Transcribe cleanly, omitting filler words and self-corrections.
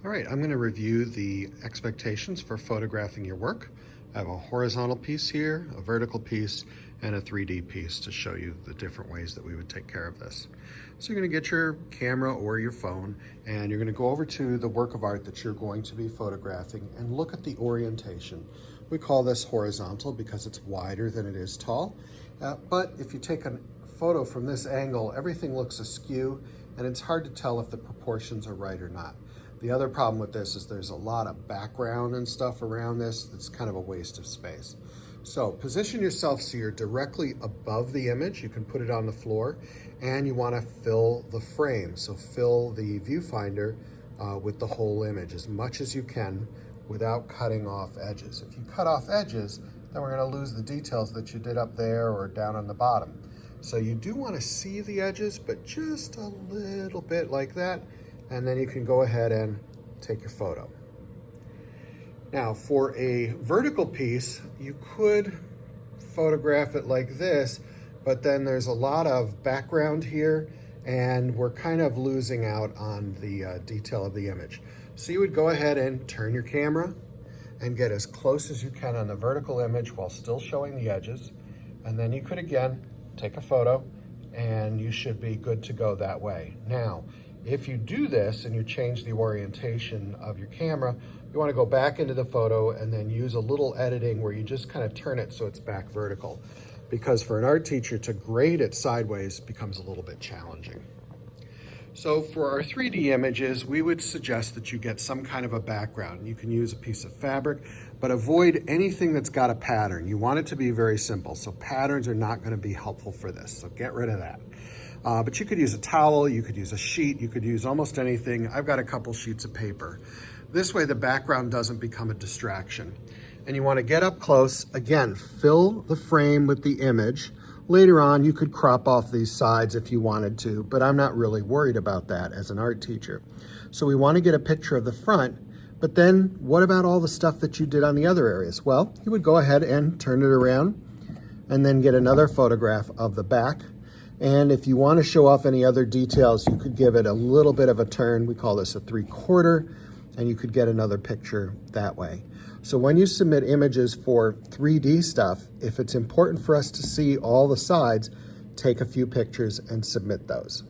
All right, I'm going to review the expectations for photographing your work. I have a horizontal piece here, a vertical piece, and a 3D piece to show you the different ways that we would take care of this. So you're going to get your camera or your phone, and you're going to go over to the work of art that you're going to be photographing and look at the orientation. We call this horizontal because it's wider than it is tall, but if you take a photo from this angle, everything looks askew, and it's hard to tell if the proportions are right or not. The other problem with this is there's a lot of background and stuff around this that's kind of a waste of space. So position yourself so you're directly above the image. You can put it on the floor, and you want to fill the frame. So fill the viewfinder with the whole image as much as you can without cutting off edges. If you cut off edges, then we're going to lose the details that you did up there or down on the bottom. So you do want to see the edges, but just a little bit like that, and then you can go ahead and take your photo. Now, for a vertical piece, you could photograph it like this, but then there's a lot of background here, and we're kind of losing out on the detail of the image. So you would go ahead and turn your camera and get as close as you can on the vertical image while still showing the edges, and then you could again take a photo, and you should be good to go that way. Now, if you do this and you change the orientation of your camera, you want to go back into the photo and then use a little editing where you just kind of turn it so it's back vertical. Because for an art teacher to grade it sideways becomes a little bit challenging. So for our 3D images, we would suggest that you get some kind of a background. You can use a piece of fabric, but avoid anything that's got a pattern. You want it to be very simple, so patterns are not going to be helpful for this, so get rid of that. But you could use a towel, you could use a sheet, you could use almost anything. I've got a couple sheets of paper. This way the background doesn't become a distraction. And you want to get up close. Again, fill the frame with the image. Later on, you could crop off these sides if you wanted to, but I'm not really worried about that as an art teacher. So we want to get a picture of the front, but then what about all the stuff that you did on the other areas? Well, you would go ahead and turn it around and then get another photograph of the back. And if you want to show off any other details, you could give it a little bit of a turn. We call this a 3/4, and you could get another picture that way. So when you submit images for 3D stuff, if it's important for us to see all the sides, take a few pictures and submit those.